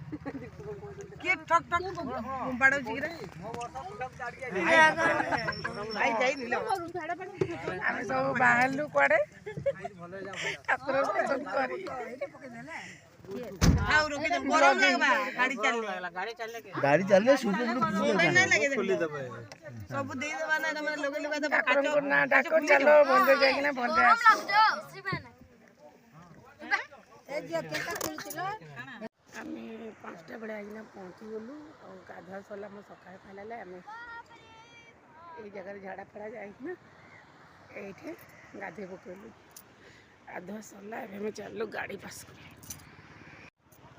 के ठक ठक बाड़ो जिगरे आई जाई निलो हम सब बाहर लु कोड़े ठाकुर दर्शन करी हाउ रुके जब गरम लागबा गाड़ी चलले सुबह नहीं लगे खोली देबे सब दे देबा ना हम लोग लोग दबा काचो ना डाको चलो बंदे जाई ना बंदे आस ए जे केटा खुलतिलो आमे 5टा बळे आइना पहुंची गलु और गाधा सला म सकाळ खालाले आमे ए जगह झाड़ा फड़ा जाई ना एठे गाधे पकलु गाधा सला एमे चलु गाड़ी पास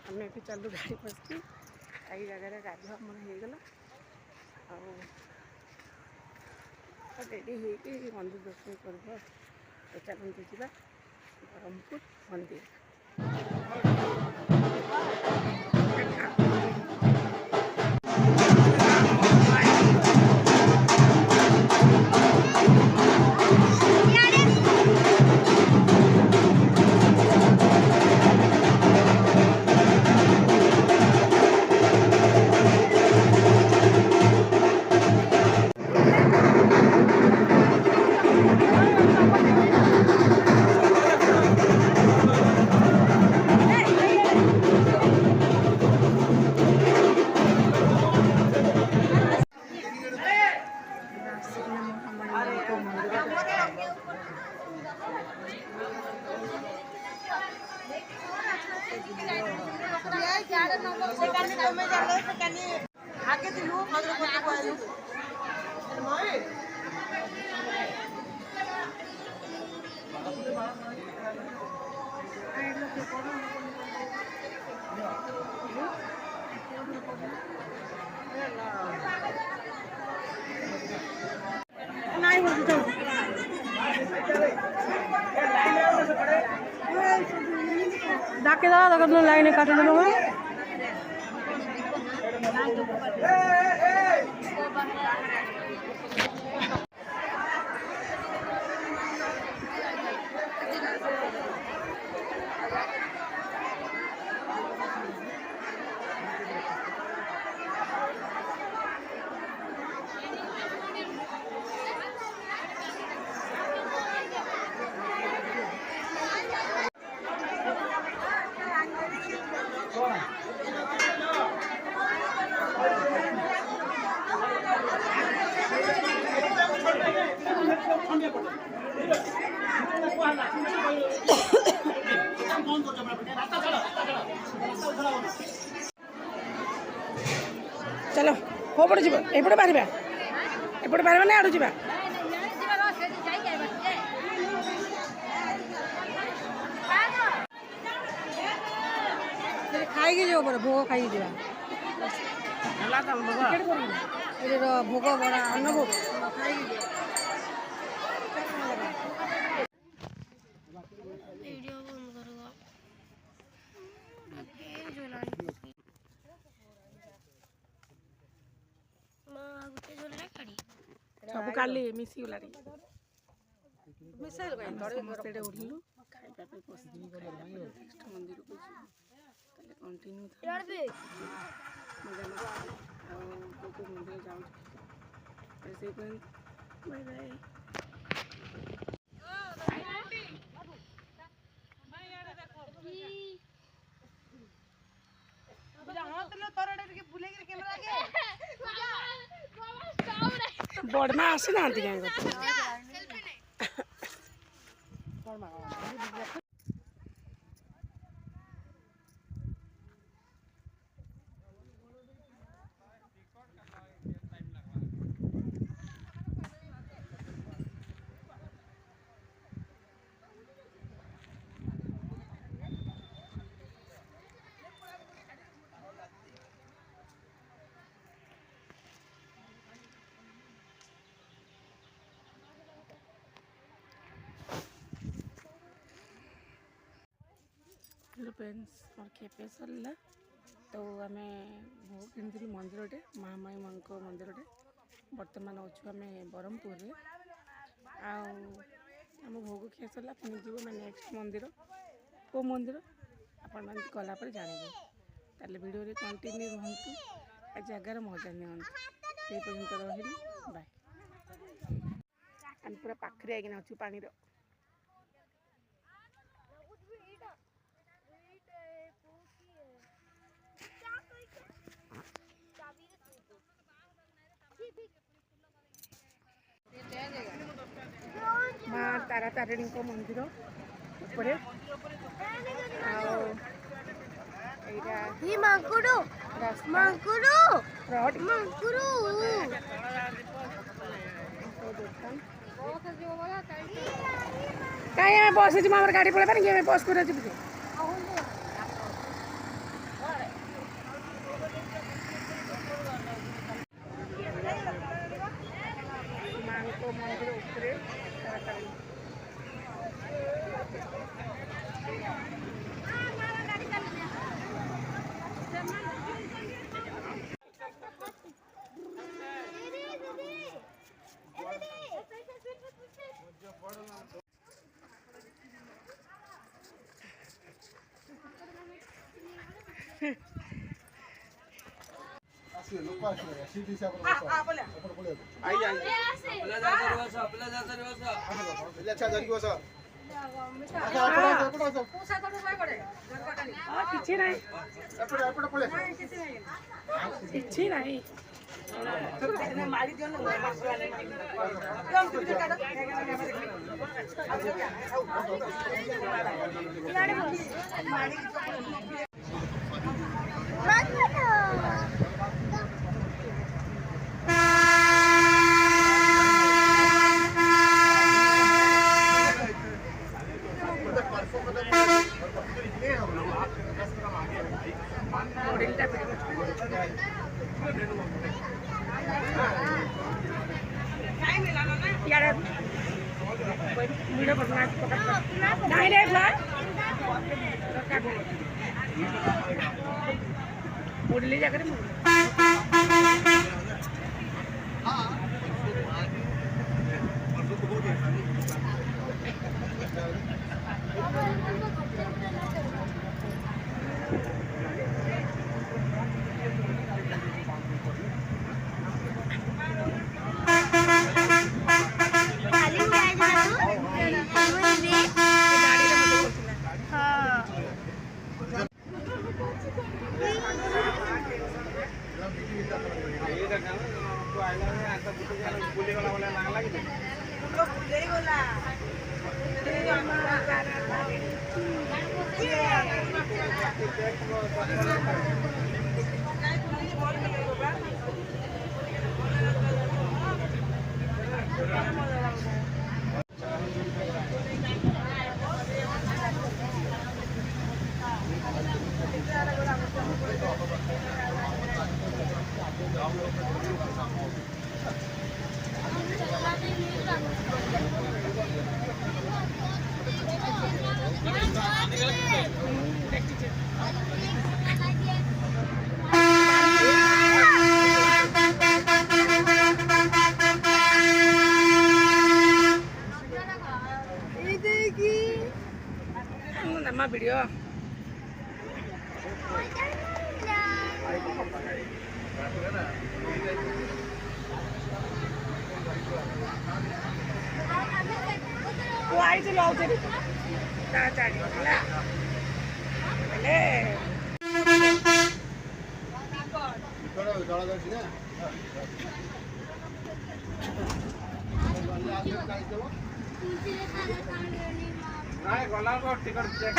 आमे भी चलु गाड़ी पास की आई जगह गाधा हमर हे गला और रेडी हे के मंदिर दर्शन करबो तो चलु जिबा ब्रह्मपुर मंदिर आगे दिलु भद्र कोते कोइलु नहीं हो तो डाके दादा कब लाइन काट लो चलो हो पड़े जीव एपटे बाहर एपटे बाहर ना आड़ू जा खाई जो भोग खाई भोग बड़ा अन्न भोग खाई सब काली मिसी गलारी मिसाइल समस्ते उठलु खाइबा पे पसिबी नेक्स्ट मंदिर को ताले कंटिन्यू यार बे मजा को मंदिर जाऊ ऐसे कोई बाय बाय बड़मा आसी ना फ्रेंड्स मोर खेपे सरला तो आम भोग किनी मंदिरटे महामाई माँ मंदिरटे बर्तमान अच्छु आम ब्रह्मपुर आम भोग खिया सरला पुणी जीव नेक्स्ट मंदिर को मंदिर आपण गलापर जानवे ताले वीडियो रे कंटिन्यू रहंतु आ जगार मजा नियंतु से पर्यंत रहिली बाय। हम पूरा पाखरे आइना अच्छु पानी रो माँ तारा तारिणी को मंदिर ऊपर मंकुड़ू मंकुड़ू मंकुड़ू कहीं बस हमारे गाड़ी पड़े पानी बस कर मंदिर ऊपर मुड़ली जाकर वीडियो आई चलो गला टिकट चेक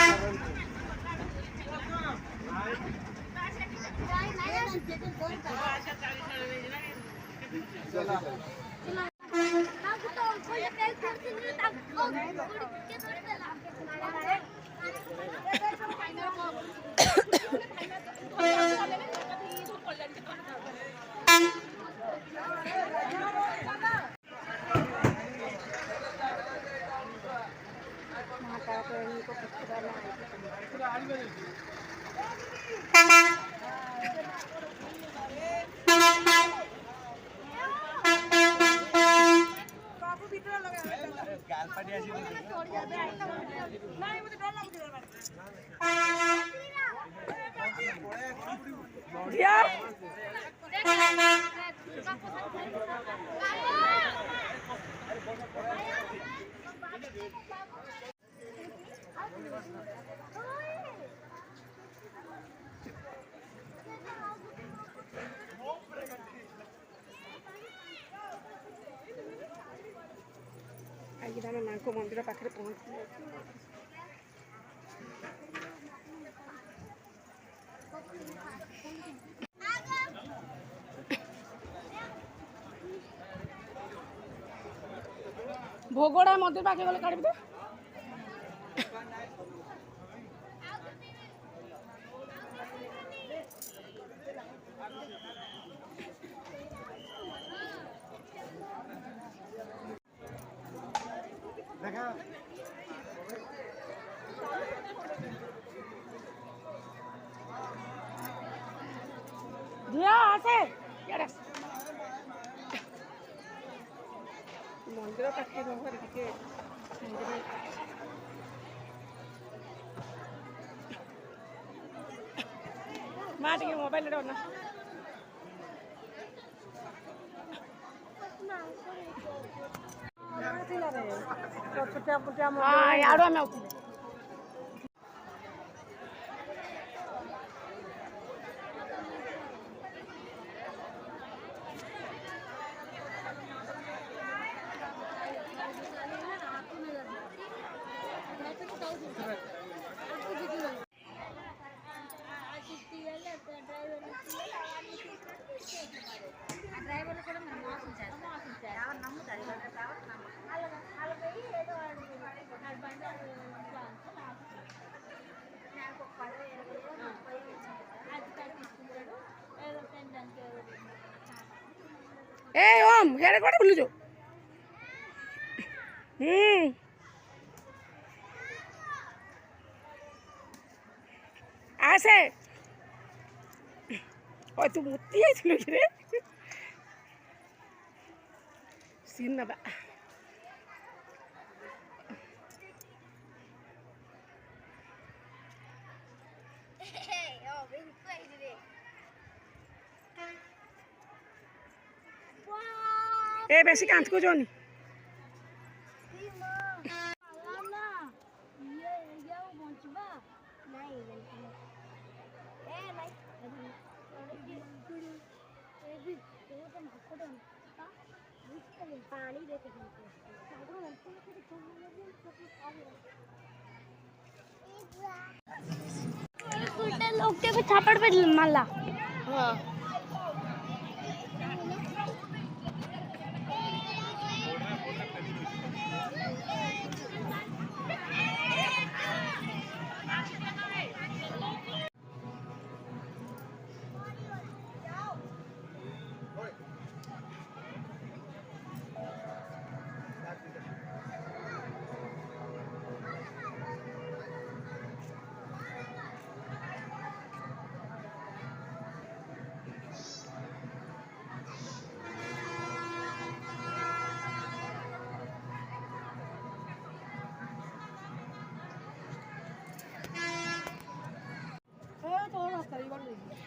गाल पड़ी ଝିଅ ଆଜି ଆମେ ମାଙ୍କ ମନ୍ଦିର ପାଖରେ ପହଞ୍ଚିଲୁ। ଭୋଗଡ଼ା ମନ୍ଦିର ପାଖେ ଗଲେ କାଢ଼ିବି ତ। ଝିଅ ଆସେ ଇଆଡ଼େ ଆସ। ମନ୍ଦିର ପାଖେ ଘରେ ଟିକେ ମା ଟିକେ ମୋବାଇଲରେ ଅନା। ଇଆଡ଼ୁ ଆମେ ଆଉଥିଲୁ। ए ओम हेरे कोड़े बुलु जो आसे ओ तू मुत्ती आइथिलु कि रे सीन नबा ए बेसी कांत को जोनी लोग के भी थापड़ पे माला हां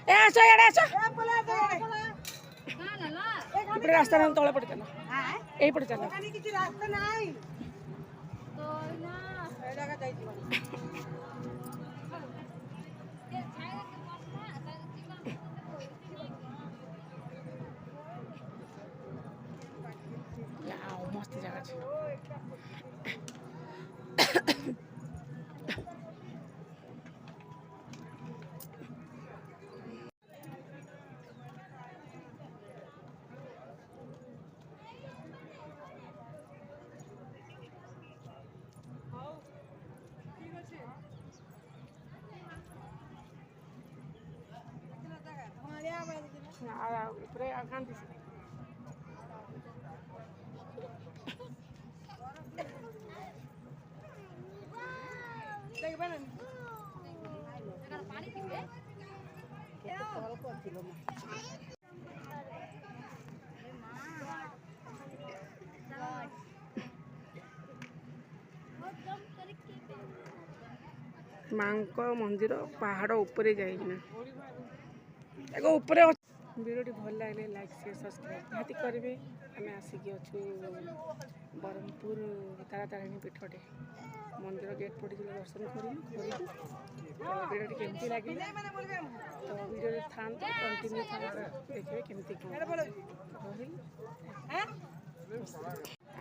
ए आसो याडे आसो इपड़े रास्ता न तळे पड़ चला एई पड़ चला किछि रास्ता नाही तो ना ए जगह जाई छी याओ मस्त जगह छै ऊपर आकान दिस देख बन पानी पीबे तल को थिलो मां को मंदिर पहाड़ ऊपर जाइना ତାକୁ ଉପରେ ଭିଡ଼ିଓଟି ଭଲ ଲାଗିଲେ ଲାଇକ୍ ସେୟାର ସବସ୍କ୍ରାଇବ୍ ନିହାତି କରିବେ। ଆମେ ଆସିକି ଅଛୁ ବ୍ରହ୍ମପୁର ତାରାତାରିଣୀ ପୀଠଟେ ମନ୍ଦିର ଗେଟ୍ ପଡ଼ିଯିବ ଦର୍ଶନ କରିବୁ। ତ ଭିଡ଼ିଓଟି କେମିତି ଲାଗିଲା ତ ଭିଡ଼ିଓରେ ଥାଆନ୍ତୁ କଣ୍ଟିନ୍ୟୁ ଥାଆନ୍ତୁ ଦେଖିବେ କେମିତି କ'ଣ ରହିଲି।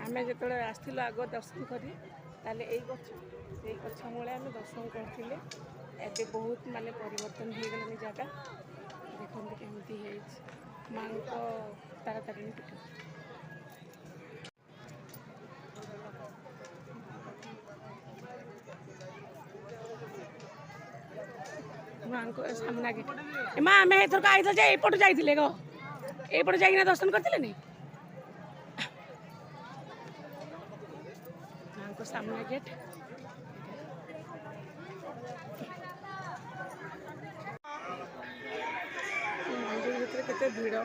ଆମେ ଯେତେବେଳେ ଆସିଥିଲୁ ଆଗ ଦର୍ଶନ କରି ତାହେଲେ ଏଇ ଗଛ ମୂଳେ ଆମେ ଦର୍ଶନ କରିଥିଲେ। ଏବେ ବହୁତ ମାନେ ପରିବର୍ତ୍ତନ ହେଇଗଲାଣି ଜାଗା ଦେଖନ୍ତୁ କେମିତି ହେଇଛି ମାଙ୍କ ତାରାତାରିଣୀ ପୀଠ। ମାଙ୍କ ସାମ୍ନା ଗେଟ୍ ମା ଆମେ ଏଥରକ ଆଇଥିଲୁ ଯେ ଏଇପଟୁ ଯାଇଥିଲେ ଗ ଏଇପଟୁ ଯାଇକିନା ଦର୍ଶନ କରିଥିଲେ ନି ମାଙ୍କ ସାମ୍ନା ଗେଟ୍। ମନ୍ଦିର ଭିତରେ କେତେ ଭିଡ଼।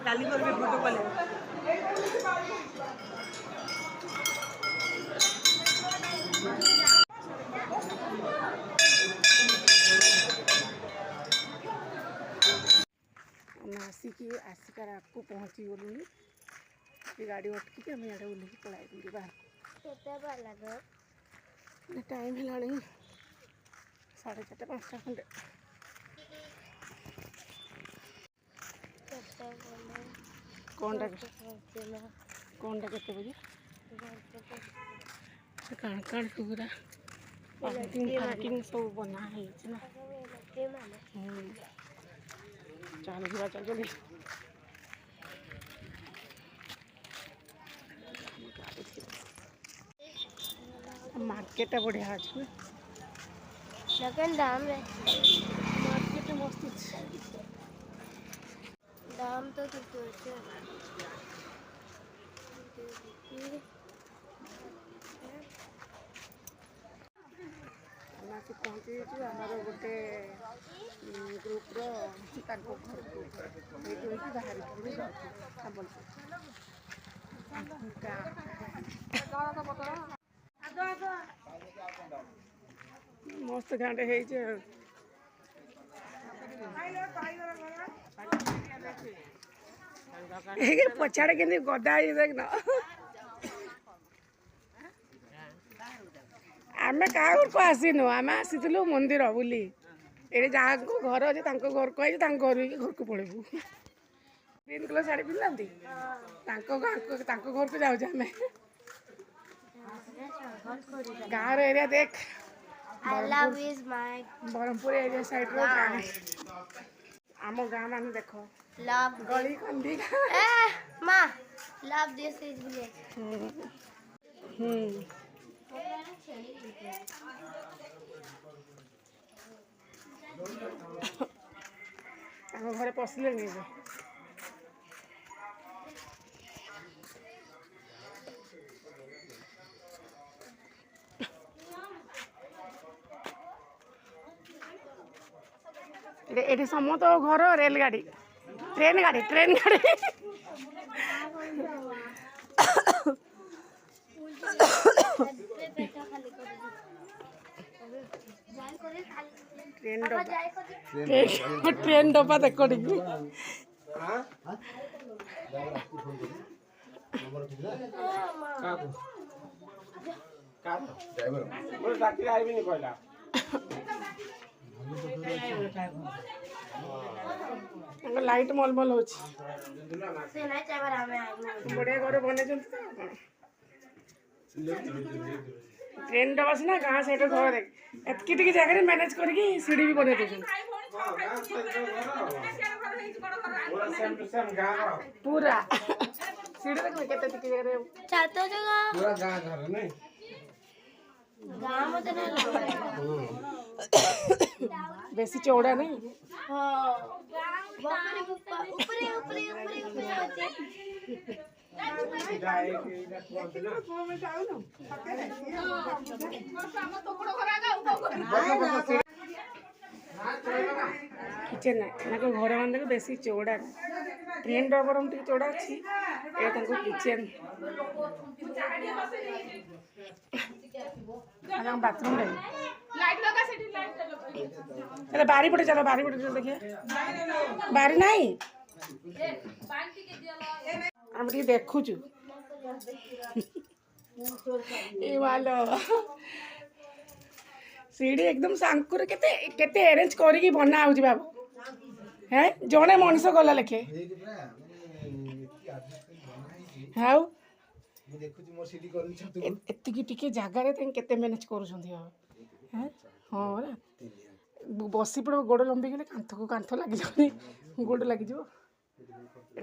କାଲି କରିବେ ଫଟୋ କଲେ ଆମେ ଆସିକାର ଆଗକୁ ପହଞ୍ଚି ଗଲୁଣି। ଗାଡ଼ି ଅଟକିକି ଆମେ ଇଆଡ଼େ ଓହ୍ଲେଇକି ପଳାଇଲୁ ବାହାରକୁ। ଟାଇମ୍ ହେଲାଣି 4:30 5ଟା ଖଣ୍ଡେ। କ'ଣଟା କେତେ ବଜେ କାଣ କାଣ ପୁରା ପାର୍କିଂ ସବୁ ବନା ହେଇଛି ନା। ଚାଲ ଯିବା ଚାଲ ଜଲ୍ଦି। ମାର୍କେଟଟା ବଢ଼ିଆ ଅଛି ନା ମାର୍କେଟ ମସ୍ତ ଅଛି। दाम तो कितने होते हैं? ଆମେ ଆସି ପହଞ୍ଚିଯାଇଛୁ ଆମର ଗୋଟେ ଗ୍ରୁପ୍ର ତାଙ୍କ ଘରକୁ ଏଇଠୁ ହେଇକି ବାହାରିକି ଯାଉଛୁ ସମ୍ବଲପୁର। ମସ୍ତ ଗାଁଟେ ହେଇଛି ଆଉ। ପଛଆଡ଼େ କେମିତି ଗଦା ହେଇଛି ଦେଖ। ଆମେ କାହା ଘରକୁ ଆସିନୁ, ଆମେ ଆସିଥିଲୁ ମନ୍ଦିର ବୁଲି। ଏଠି ଯାହାଙ୍କ ଘର ଅଛି ତାଙ୍କ ଘରକୁ ଆଇଛୁ, ତାଙ୍କ ଘରକୁ ପଳେଇବୁ। ଗ୍ରୀନ୍ କଲର୍ ଶାଢ଼ୀ ପିନ୍ଧନ୍ତି ତାଙ୍କ ଘରକୁ ଯାଉଛୁ ଆମେ। ଗାଁର ଏରିଆ ଦେଖ ବ୍ରହ୍ମପୁର ଏରିଆ ସାଇଡ୍ର ଗାଁ। ଆମ ଗାଁ ମାନେ ଦେଖ ଗଳି କନ୍ଦି ଆମ ଘରେ ପଶିଲେଣି ଏବେ। ଏଠି ସମସ୍ତ ଘର ରେଲଗାଡ଼ି ଟ୍ରେନ୍ ଗାଡ଼ି ट्रेन डब्बा देख ଟିକେ ଲାଇଟ୍ ମଲମଲ ହଉଛି। ବଢିଆ ଘର ବନେଇଛନ୍ତି ତ କଣ। ट्रेन डब्बा सिना गाँ साइड घर देख एतकी टिके जगह मैनेज करके सीढ़ी भी बने देछन पूरा सीढ़ी देख केते टिके जगह छात जगह पूरा गाँ घर नहीं गांव में तो नहीं लगा बेसी चौड़ा नहीं हां ऊपर ऊपर ऊपर ऊपर ऊपर होते किचन ना घर मान बेसी चौड़ा ट्रेन डबर चौड़ा अच्छी किचन बाथरूम बारी पटे चलो देखिए बारी नहीं हम देखुचु सीढ़ी एकदम सांकुर केते केते अरेंज करिकी बना होची बाबू हैं जणे मनुष्य गला लेखे हाउ एतिकी टिके जगार केते मैनेज करूछंती हैं हाँ ना बसी पड़ो गोड़ लंबी गले कांथ को कांथ लगी जानी गोड़ लगी जो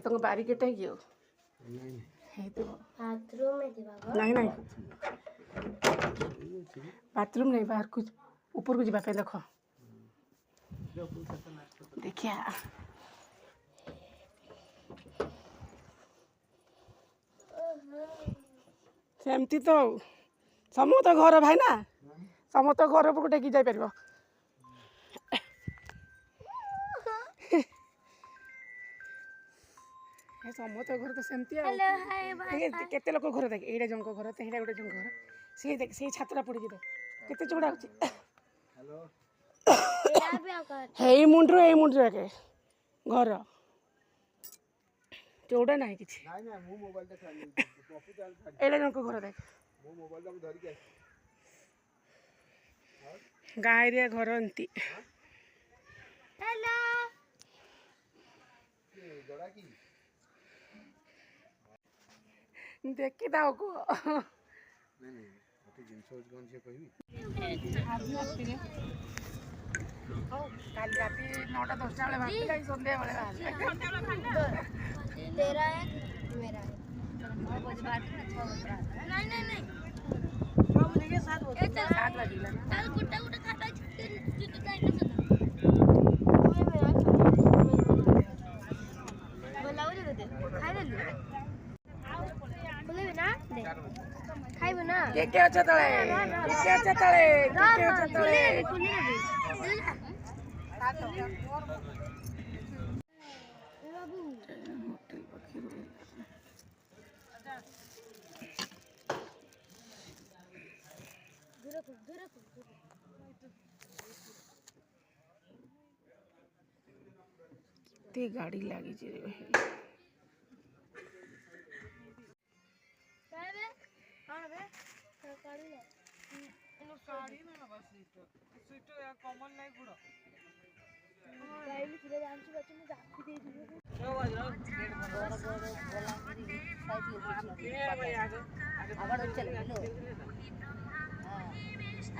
तुम बारिकेट है कि बाथरूम में थी बाबा नहीं नहीं बाथरूम नहीं बाहर कुछ ऊपर को जावाई देख देखिया सेमती तो समस्त घर भाई ना समस्त घर उपरको टेकी जाई परिबो समस्त घर तो सेमती हेलो हाय बाय केते लोक घर देख एटा जंक घर तेहरा गोटे जंक घर से देख से छातरा पड़ी देख केते चौड़ा होची तेरा भी आकर हेई मुंड्रो ए मुंड्रो के घर चौड़ा नहीं किछि नहीं ना मु मोबाइल ता खाली पप्पू ताल खाली एटा जंक घर देख मु मोबाइल ता धरि के गाँ एरिया घर एंती हेलो जड़ा की देखी दाओ को नहीं नहीं मते जिंस कौन से कहबी आज आस्तिले काल राती 9टा 10टा बेले बात गई संध्या बेले तेरा है मेरा है 9 बजे बात नहीं नहीं नहीं 7 बजे ना चल गुड्डा गुड्डा खाता जुट जाए बोलाओ दे दे खाई ले बोले ना दे खाई बना के अच्छा तळे के अच्छा तळे के अच्छा तळे ते गाड़ी लागी जे रे कौन बे काड़ी ले नो साड़ी ना बस सीट या कॉमन नहीं गुड़ गाइली फिरे जानछु बच्चे में जाफी दे दियो आगे चल लो हां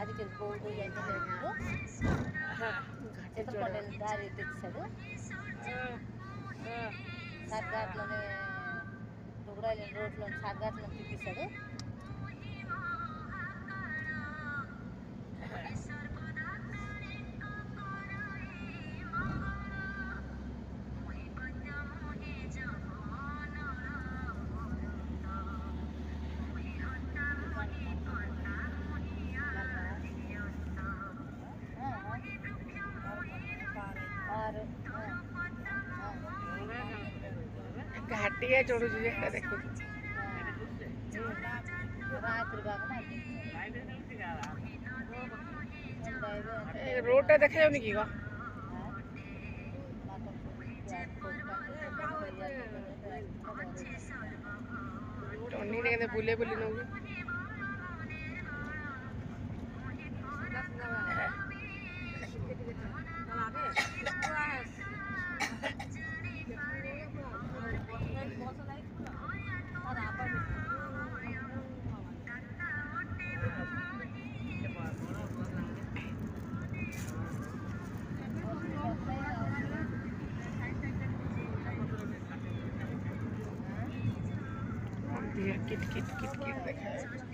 आगे चल को जाते हैं हां घाटे पटेल दारी तेछाడు సాగట్లోనే డుగరాయిల రోడ్లో సాగట్లో తిప్పిస్తాడు घाटिया चढ़ू देखो रोड देखा जाऊनी कि टर्निंग बुले बुले नौ किट किट किट किट देखा